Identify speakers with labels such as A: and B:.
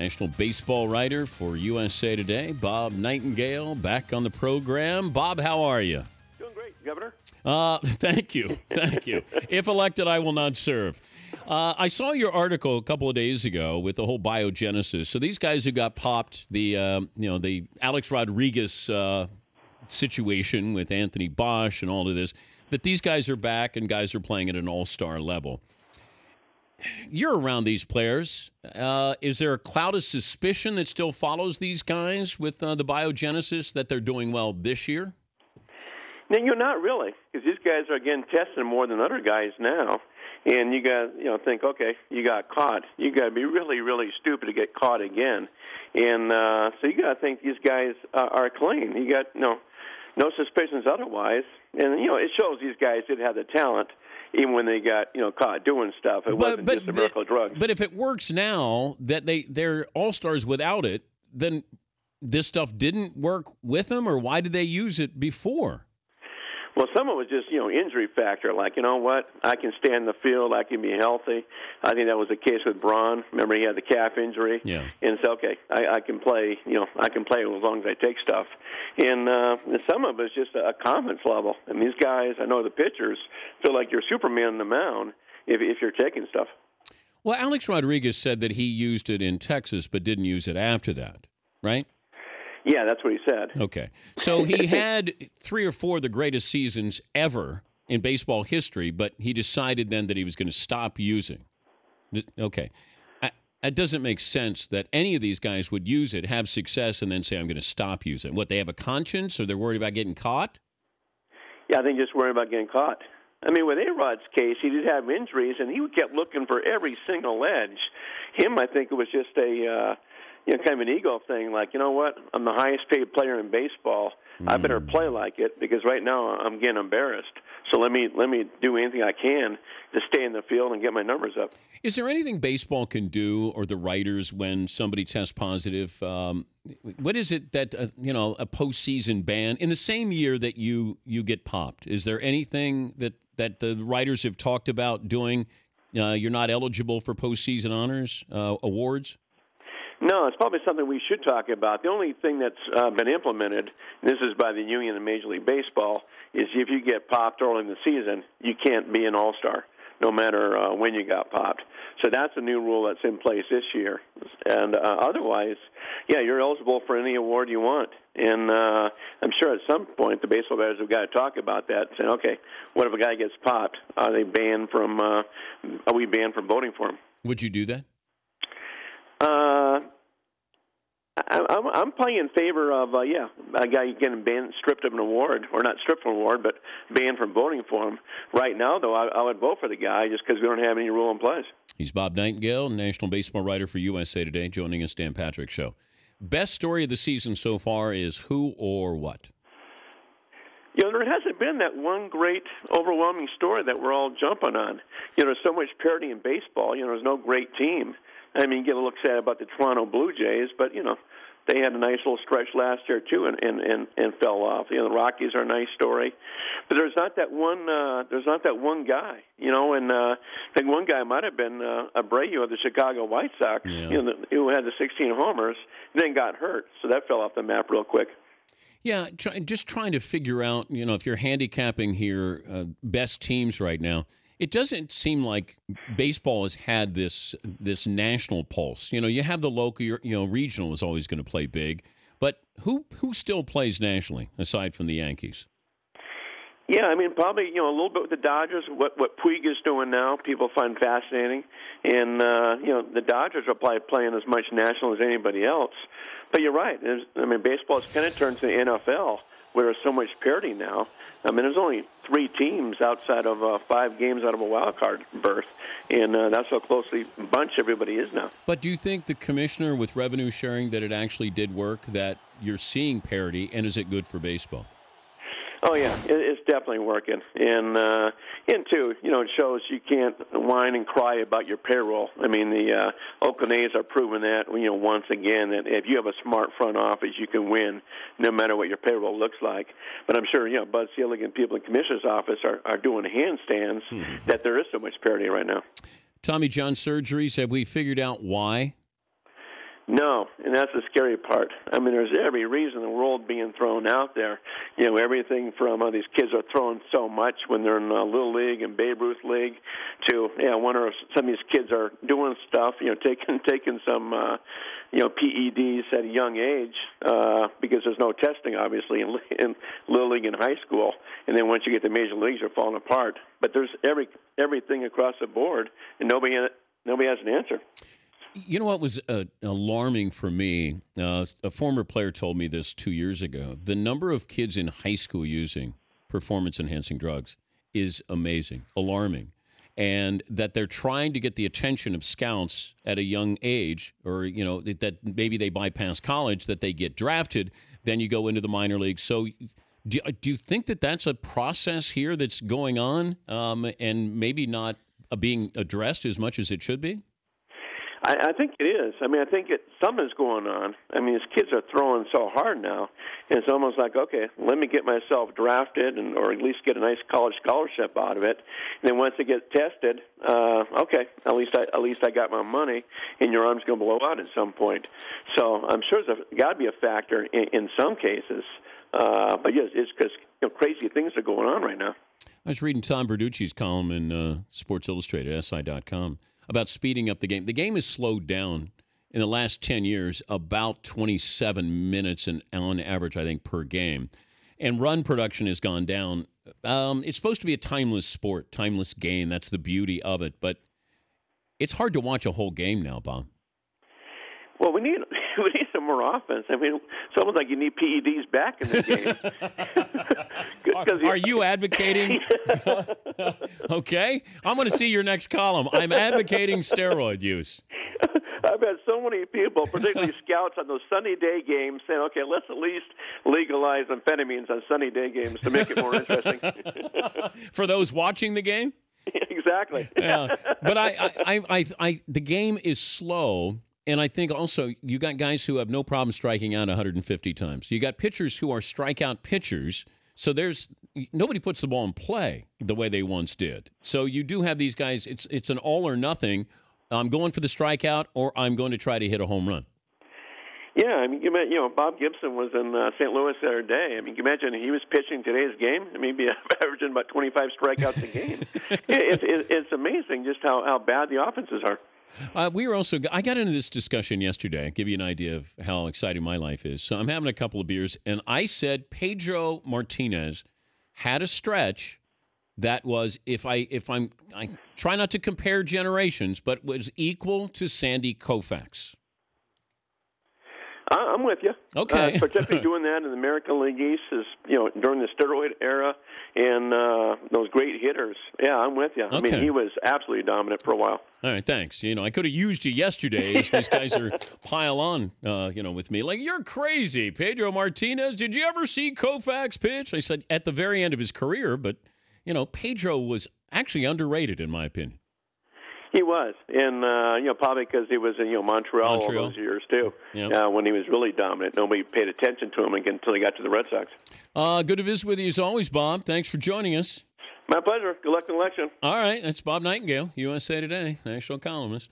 A: national baseball writer for USA Today. Bob Nightengale back on the program. Bob, how are you?
B: Doing great, Governor.
A: Thank you. Thank you. If elected, I will not serve. I saw your article a couple of days ago with the whole biogenesis. So these guys who got popped, the Alex Rodriguez situation with Anthony Bosch and all of this, that these guys are back and guys are playing at an all-star level. You're around these players. Is there a cloud of suspicion that still follows these guys with the biogenesis that they're doing well this year?
B: No, you're not really, because these guys are, again, testing more than other guys now. And you got think, okay, you got caught. You got to be really, really stupid to get caught again. And so you got to think these guys are clean. You got no suspicions otherwise. And, it shows these guys did have the talent, even when they got, caught doing stuff. It wasn't just a miracle drugs.
A: But if it works now that they're all-stars without it, then this stuff didn't work with them, or why did they use it before?
B: Well, some of it was just, injury factor. Like, you know what? I can stay in the field. I can be healthy. I think that was the case with Braun. Remember, he had the calf injury.
A: Yeah.
B: And so, okay, I can play, I can play as long as I take stuff. And some of it is just a confidence level. And these guys, I know the pitchers, feel like you're Superman on the mound if you're taking stuff.
A: Well, Alex Rodriguez said that he used it in Texas but didn't use it after that, right?
B: Yeah, that's what he said.
A: Okay. So he had 3 or 4 of the greatest seasons ever in baseball history, but he decided then that he was going to stop using. Okay. It doesn't make sense that any of these guys would use it, have success, and then say, I'm going to stop using it. What, they have a conscience, or they're worried about getting caught?
B: Yeah, I think just worried about getting caught. I mean, with A-Rod's case, he did have injuries, and he kept looking for every single edge. Him, I think it was just a... kind of an ego thing, like, you know what, I'm the highest paid player in baseball. I better play like it because right now I'm getting embarrassed. So let me do anything I can to stay in the field and get my numbers up.
A: Is there anything baseball can do, or the writers, when somebody tests positive? What is it that, a postseason ban, in the same year that you get popped, is there anything that the writers have talked about doing? You're not eligible for postseason honors, awards?
B: No, it's probably something we should talk about. The only thing that's been implemented, and this is by the union in Major League Baseball, is if you get popped early in the season, you can't be an all-star, no matter when you got popped. So that's a new rule that's in place this year. And otherwise, yeah, you're eligible for any award you want. And I'm sure at some point the baseball players have got to talk about that, saying, okay, what if a guy gets popped? Are we banned from voting for him?
A: Would you do that?
B: I'm playing in favor of, a guy getting banned, stripped of an award, or not stripped of an award, but banned from voting for him. Right now, though, I would vote for the guy just because we don't have any rule in place. He's
A: Bob Nightengale, national baseball writer for USA Today, joining us, Dan Patrick Show. Best story of the season so far is who or what?
B: There hasn't been that one great, overwhelming story that we're all jumping on. There's so much parity in baseball. There's no great team. I mean, you get a little sad about the Toronto Blue Jays, but, they had a nice little stretch last year, too, and fell off. The Rockies are a nice story. But there's not that one guy, and I think one guy might have been Abreu of the Chicago White Sox, who had the 16 homers, then got hurt. So that fell off the map real quick.
A: Yeah, just trying to figure out, if you're handicapping here best teams right now, it doesn't seem like baseball has had this national pulse. You have the local, regional is always going to play big, but who still plays nationally aside from the Yankees?
B: Yeah, I mean, probably, a little bit with the Dodgers. What Puig is doing now, people find fascinating. And, the Dodgers are probably playing as much national as anybody else. But you're right. Baseball has kind of turned to the NFL, where there's so much parity now. There's only 3 teams outside of 5 games out of a wild card berth, and that's how closely bunched everybody is now.
A: But do you think the commissioner with revenue sharing, that it actually did work, that you're seeing parity, and is it good for baseball?
B: Oh, yeah, it's definitely working. And too, it shows you can't whine and cry about your payroll. I mean, the Oakland A's are proving that, once again, that if you have a smart front office, you can win no matter what your payroll looks like. But I'm sure, Bud Selig and people in the commissioner's office are doing handstands that there is so much parity right now.
A: Tommy John surgeries, have we figured out why?
B: No, and that's the scary part. I mean, there's every reason in the world being thrown out there. You know, everything from these kids are throwing so much when they're in Little League and Babe Ruth League to, I wonder if some of these kids are doing stuff, taking some, PEDs at a young age because there's no testing, obviously, in Little League and high school. And then once you get to major leagues, you're falling apart. But there's everything across the board, and nobody has an answer.
A: You know what was alarming for me? A former player told me this 2 years ago. The number of kids in high school using performance-enhancing drugs is amazing, alarming. And that they're trying to get the attention of scouts at a young age, or, that maybe they bypass college, that they get drafted, then you go into the minor leagues. So do you think that that's a process here that's going on and maybe not being addressed as much as it should be?
B: I think it is. I mean, I think something's going on. I mean, these kids are throwing so hard now, and it's almost like, okay, let me get myself drafted, or at least get a nice college scholarship out of it. And then once they get tested, okay, at least I got my money, and your arm's going to blow out at some point. So I'm sure there's got to be a factor in some cases. But yes, it's because crazy things are going on right now.
A: I was reading Tom Verducci's column in Sports Illustrated, SI.com. About speeding up the game. The game has slowed down in the last 10 years about 27 minutes on average, I think, per game. And run production has gone down. It's supposed to be a timeless sport, timeless game. That's the beauty of it. But it's hard to watch a whole game now, Bob.
B: Well, we need some more offense. I mean, it's almost like you need PEDs back in the game.
A: Are you advocating? Okay. I'm going to see your next column. I'm advocating steroid use.
B: I've had so many people, particularly scouts, on those sunny day games saying, okay, let's at least legalize amphetamines on sunny day games to make it more interesting.
A: For those watching the game?
B: Exactly.
A: Yeah. But the game is slow. And I think also you got guys who have no problem striking out 150 times. You got pitchers who are strikeout pitchers. So nobody puts the ball in play the way they once did. So you do have these guys. It's an all or nothing. I'm going for the strikeout, or I'm going to try to hit a home run.
B: Yeah, I mean, Bob Gibson was in St. Louis the other day. I mean, can you imagine he was pitching today's game? I mean, he'd be averaging about 25 strikeouts a game. It's amazing just how bad the offenses are.
A: I got into this discussion yesterday. I'll give you an idea of how exciting my life is. So I'm having a couple of beers, and I said Pedro Martinez had a stretch that was, I try not to compare generations, but was equal to Sandy Koufax.
B: I'm with you.
A: Okay.
B: Particularly doing that in the American League East is, during the steroid era and those great hitters. Yeah, I'm with you.
A: Okay.
B: I mean, he was absolutely dominant for a while.
A: All right, thanks. I could have used you yesterday as these guys are pile on, with me. Like, you're crazy. Pedro Martinez, did you ever see Koufax pitch? I said at the very end of his career, but, Pedro was actually underrated in my opinion.
B: He was, and probably because he was in Montreal all those years too. Yep. When he was really dominant, nobody paid attention to him again until he got to the Red Sox.
A: Good to visit with you as always, Bob. Thanks for joining us.
B: My pleasure. Good luck in the election.
A: All right, that's Bob Nightengale, USA Today national columnist.